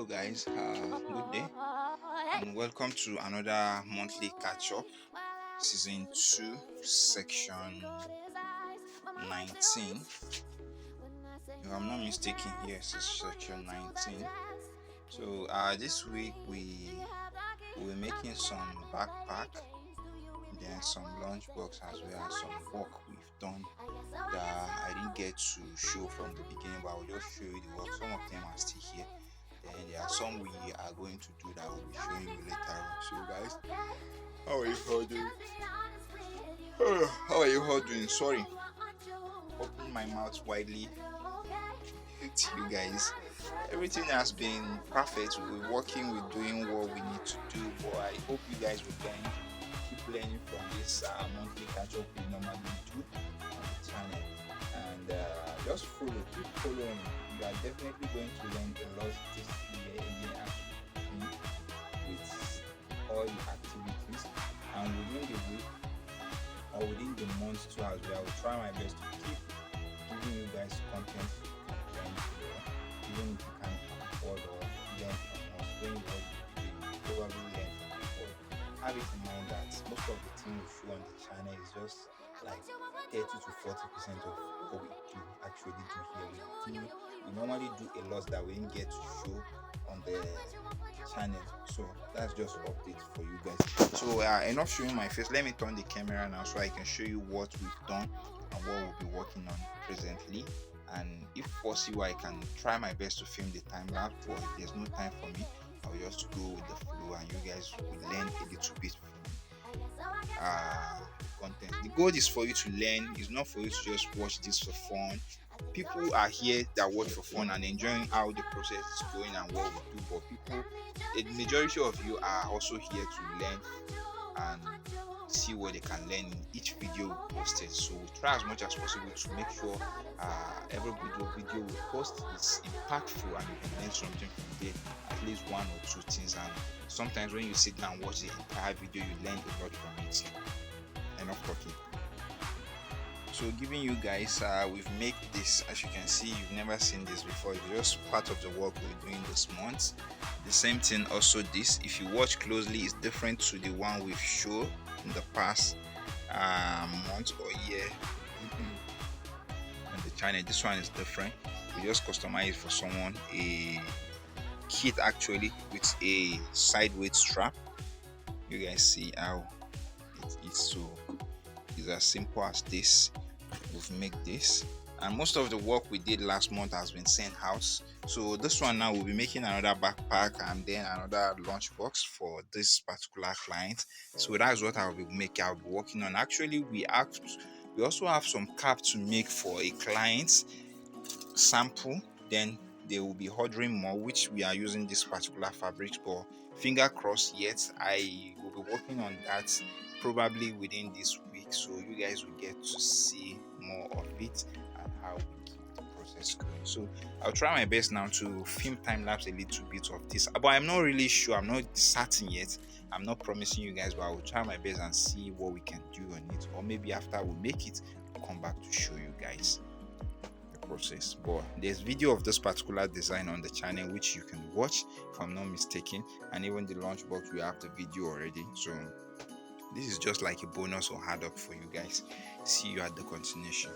Hello guys, good day and welcome to another monthly catch-up, season 2, section 19. If I'm not mistaken, yes, it's section 19. So this week we're making some backpack, then some lunchbox as well as some work we've done that I didn't get to show from the beginning, but I'll just show you the work. Some of them are still here. Then there are some we are going to do that I'll be showing you later on. So guys, how are you all doing? How are you all doing? Sorry, open my mouth widely to you guys. Everything has been perfect. We're working, we're doing what we need to do. But I hope you guys will keep learning from this monthly catch up we normally do on the channel. And just keep following. You are definitely going to learn a lot this year with all the activities, and within the week or within the month too as well. I will try my best to keep giving you guys content you can learn, even if you can't afford or learn from us. When you probably learn from before, have it in mind that most of the things we show on the channel is just like 30 to 40% of what we do actually do here. We normally do a lot that we didn't get to show on the channel, so that's just update for you guys. So enough showing my face. Let me turn the camera now so I can show you what we've done and what we'll be working on presently. And if possible, I can try my best to film the time lapse, but if there's no time for me, I'll just go with the flow and you guys will learn a little bit content. The goal is for you to learn, it's not for you to just watch this for fun. People are here that watch for fun and enjoying how the process is going and what we do, but the majority of you are also here to learn and see what they can learn in each video we posted. So try as much as possible to make sure every video we post is impactful and you can learn something from there, at least one or two things. And sometimes when you sit down and watch the entire video, you learn a lot from it. Enough talking. So giving you guys, we've made this. As you can see, you've never seen this before. It's just part of the work we're doing this month. The same thing also this, if you watch closely, is different to the one we've shown in the past month or year on the channel. This one is different. We just customize it for someone, a kit actually with a side weight strap. You guys see how it is. So it's as simple as this. We've made this, and most of the work we did last month has been sent out. So this one now we'll be making another backpack and then another lunchbox for this particular client. So that's what I'll be working on. Actually, we also have some cap to make for a client sample. Then they will be ordering more, which we are using this particular fabric, but finger crossed yet. I will be working on that probably within this week, so you guys will get to see more of it and how we keep the process going. So I'll try my best now to film time lapse a little bit of this, but I'm not really sure, I'm not certain yet. I'm not promising you guys, but I will try my best and see what we can do on it, or maybe after we make it, I'll come back to show you guys the process. But there's video of this particular design on the channel which you can watch if I'm not mistaken, and even the lunchbox, we have the video already. So this is just like a bonus or add up for you guys. See you at the continuation.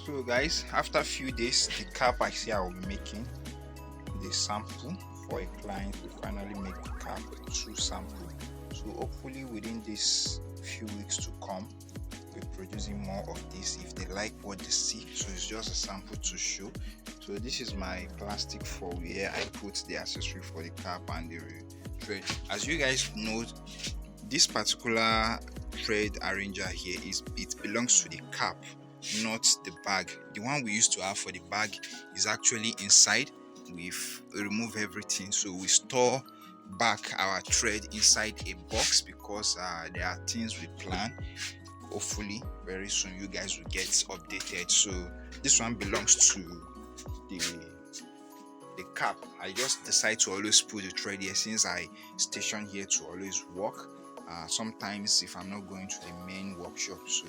So guys, after a few days, the cap I see I will be making the sample for a client. We finally make the cap, 2 sample. So hopefully within these few weeks to come, we're producing more of this if they like what they see. So it's just a sample to show. So this is my plastic for where I put the accessory for the cap and the thread. As you guys know, this particular thread arranger here it belongs to the cap, not the bag. The one we used to have for the bag is actually inside. We've removed everything, so we store back our thread inside a box because there are things we plan. Hopefully very soon you guys will get updated. So this one belongs to the cap. I just decide to always put the thread here since I station here to always work. Sometimes if I'm not going to the main workshop, so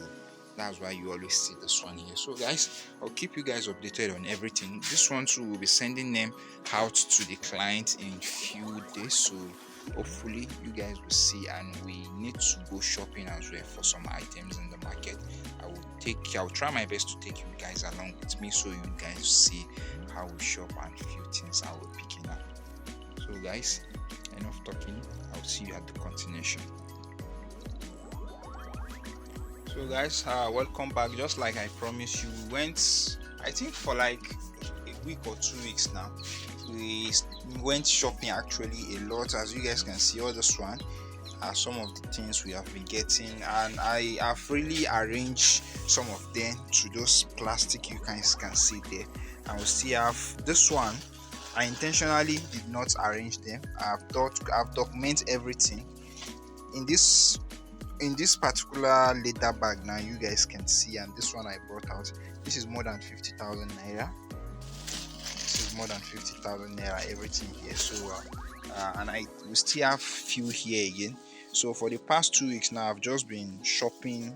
that's why you always see this one here. So guys, I'll keep you guys updated on everything. This one too will be sending them out to the client in few days, so hopefully you guys will see. And we need to go shopping as well for some items in the market. I'll try my best to take you guys along with me so you guys see how we shop and few things I will be picking up. So guys, enough talking, I'll see you at the continuation. So guys, welcome back. Just like I promised you, we went, I think for like a week or 2 weeks now, we went shopping actually a lot. As you guys can see, all this one are some of the things we have been getting, and I have really arranged some of them to those plastic you guys can see there. And we still have this one. I intentionally did not arrange them. I've documented everything in this particular leather bag. Now you guys can see, and this one I brought out, this is more than 50,000 naira. This is more than 50,000 naira, everything here. So and we still have few here again. So for the past 2 weeks now, I've just been shopping.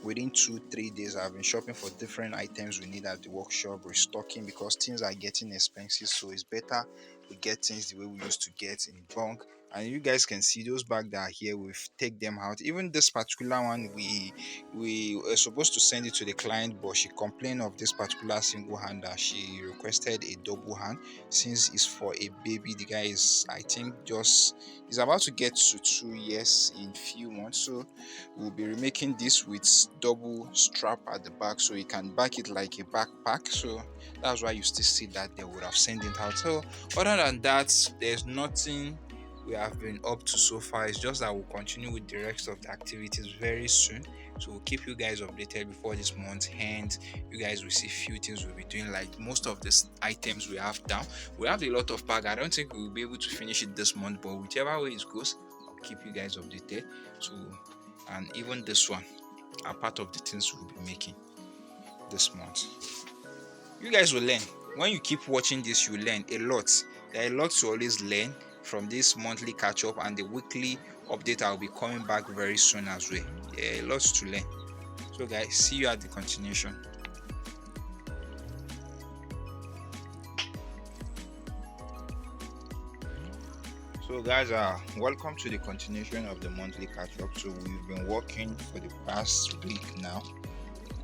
Within 2-3 days, I've been shopping for different items we need at the workshop, restocking, because things are getting expensive. So it's better we get things the way we used to get in bulk. And you guys can see those bags that are here, we've take them out. Even this particular one, we were supposed to send it to the client, but she complained of this particular single hand that she requested a double hand since it's for a baby. The guy is, I think, he's about to get to 2 years in few months. So we'll be remaking this with double strap at the back, so you can back it like a backpack. So that's why you still see that they would have sent it out. So other than that, there's nothing we have been up to so far. It's just that we'll continue with the rest of the activities very soon, so we'll keep you guys updated before this month ends. You guys will see few things we'll be doing, like most of these items we have down. We have a lot of bag. I don't think we'll be able to finish it this month, but whichever way it goes, I'll keep you guys updated. So, and even this one are part of the things we'll be making this month. You guys will learn. When you keep watching this, you learn a lot. There are a lot to always learn from this monthly catch up, and the weekly update I'll be coming back very soon as well. Yeah, lots to learn. So guys, see you at the continuation. So guys, welcome to the continuation of the monthly catch up. So we've been working for the past week now,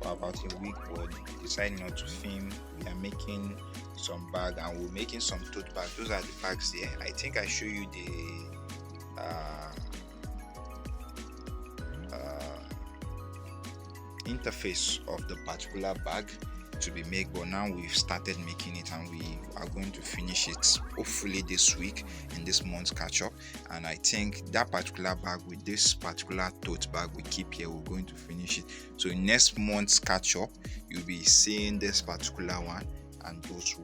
for about a week, but deciding not to film. We are making some bag, and we're making some tote bag. Those are the bags there. I think I show you the interface of the particular bag to be made, but now we've started making it, and we are going to finish it hopefully this week in this month's catch up. And I think that particular bag with this particular tote bag we keep here, we're going to finish it. So in next month's catch up, you'll be seeing this particular one and those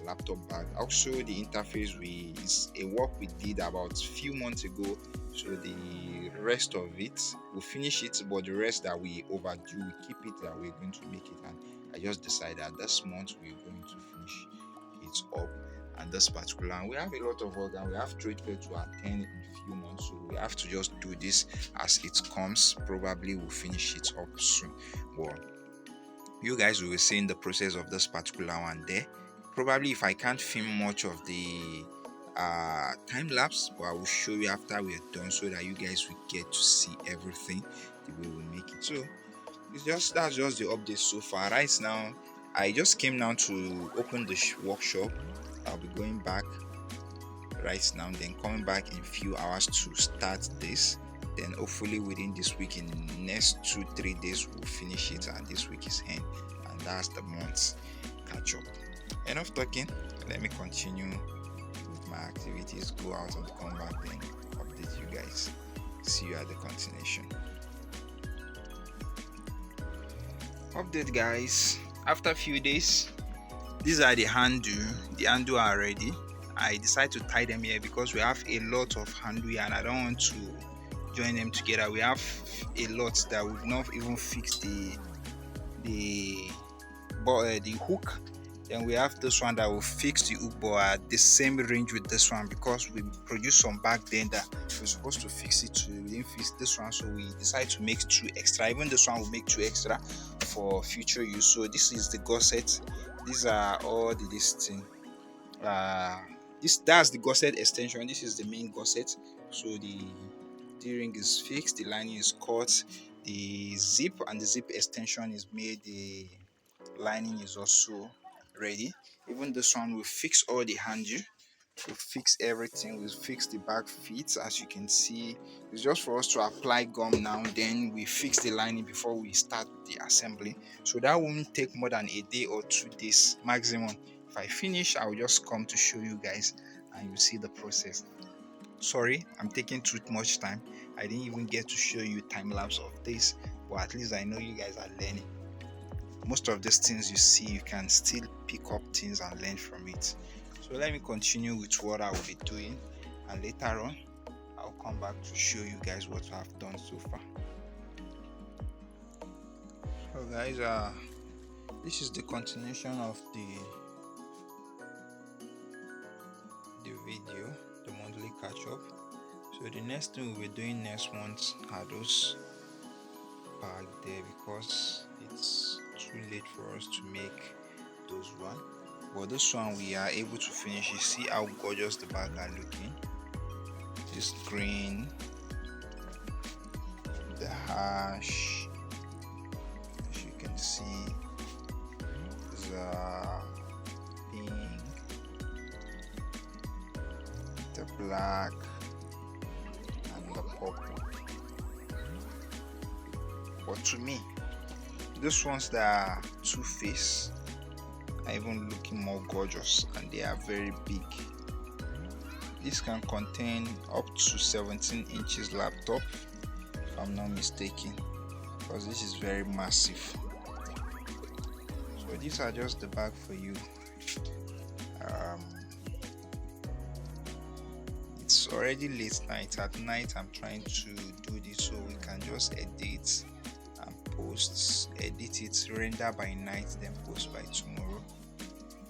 laptop bag. Also the interface is a work we did about a few months ago, so the rest of it we'll finish it, but the rest that we overdue, we keep it, that we're going to make it. And I just decided that this month we're going to finish it up. And this particular, and we have a lot of work, and we have trade fair to attend in a few months, so we have to just do this as it comes. Probably we'll finish it up soon, but you guys will be seeing the process of this particular one there. Probably if I can't film much of the time lapse, but I will show you after we're done, so that you guys will get to see everything the way we make it. So that's just the update so far. Right now, I just came down to open the workshop. I'll be going back right now, then coming back in a few hours to start this. Then hopefully within this week, in the next 2-3 days, we'll finish it, and this week is end, and that's the month's catch up. Enough talking, let me continue with my activities, go out and come back, then update guys. See you at the continuation. Update, guys. After a few days, these are the handle are ready. I decided to tie them here because we have a lot of handle here and I don't want to join them together. We have a lot that we've not even fixed the the hook. Then we have this one that will fix the hook but at the same range with this one, because we produced some back then that we're supposed to fix it to, we didn't fix this one, so we decided to make two extra. Even this one will make two extra for future use. So this is the gusset. These are all this thing. That's the gusset extension. This is the main gusset. So the D-ring is fixed, the lining is cut, the zip and the zip extension is made, the lining is also ready. Even this one will fix all the handle, we fix everything, we fix the back feet. As you can see, it's just for us to apply gum now, then we fix the lining before we start the assembly. So that won't take more than a day or 2 days maximum. If I finish, I'll just come to show you guys and you see the process. Sorry, I'm taking too much time. I didn't even get to show you time lapse of this, but at least I know you guys are learning. Most of these things you see, you can still pick up things and learn from it. So let me continue with what I will be doing, and later on I'll come back to show you guys what I've done so far. So guys, this is the continuation of the video, the monthly catch up. So the next thing we'll be doing next month are those bag there, because it's too late for us to make those one. But this one we are able to finish. You see how gorgeous the bag are looking. This green, the hash, as you can see, the pink, the black, and the purple. But to me, these ones that are two-faced are even looking more gorgeous, and they are very big. This can contain up to 17 inches laptop, if I'm not mistaken, because this is very massive. So these are just the bag for you. It's already late night. At night I'm trying to do this so we can just edit and post, edit it, render by night, then post by tomorrow.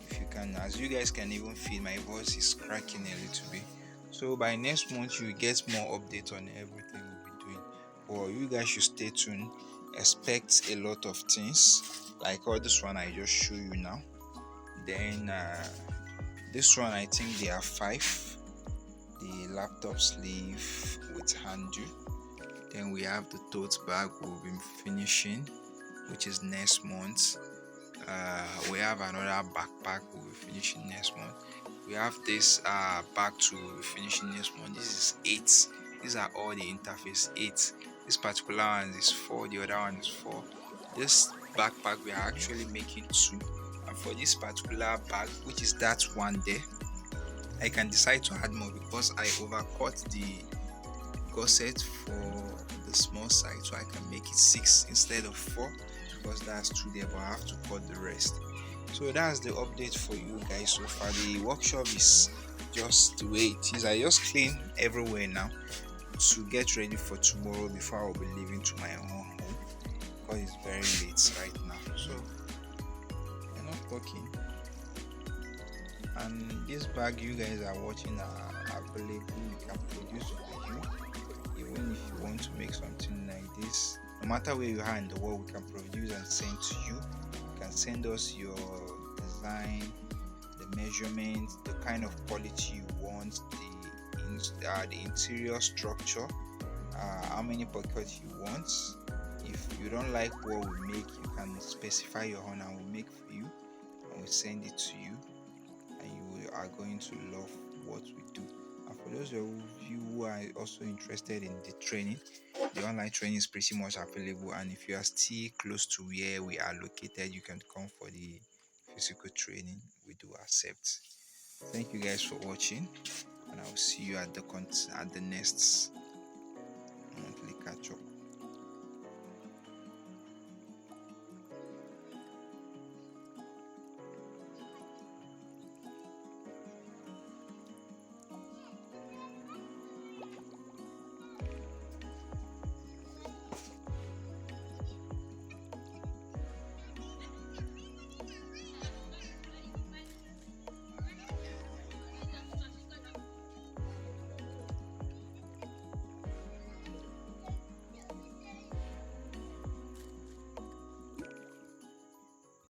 If you can, as you guys can even feel, my voice is cracking a little bit. So by next month you will get more updates on everything we'll be doing. But you guys should stay tuned. Expect a lot of things, like all this one I just show you now. Then this one, I think there are 5. The laptop sleeve with handle. Then we have the tote bag we'll be finishing, which is next month. We have another backpack we'll be finishing next month. We have this bag to be finishing next month. This is 8. These are all the interface 8. This particular one is 4, the other one is 4. This backpack we are actually making 2, and for this particular bag, which is that one there, I can decide to add more because I overcut the gusset for the small size, so I can make it 6 instead of 4, because that's 2 there, but I have to cut the rest. So that's the update for you guys so far. The workshop is just the way it is. I just clean everywhere now to get ready for tomorrow before I'll be leaving to my own home, because it's very late right now. So I'm not talking. And this bag you guys are watching are available. We can produce for you, even if you want to make something like this. No matter where you are in the world, we can produce and send to you. You can send us your design, the measurements, the kind of quality you want, the interior structure, how many pockets you want. If you don't like what we make, you can specify your own and we'll make for you, and we'll send it to you, and you are going to love what we do. And for those of you who are also interested in the training, the online training is pretty much available, and if you are still close to where we are located, you can come for the physical training. We do accept. Thank you guys for watching, and I will see you at the next monthly catch up.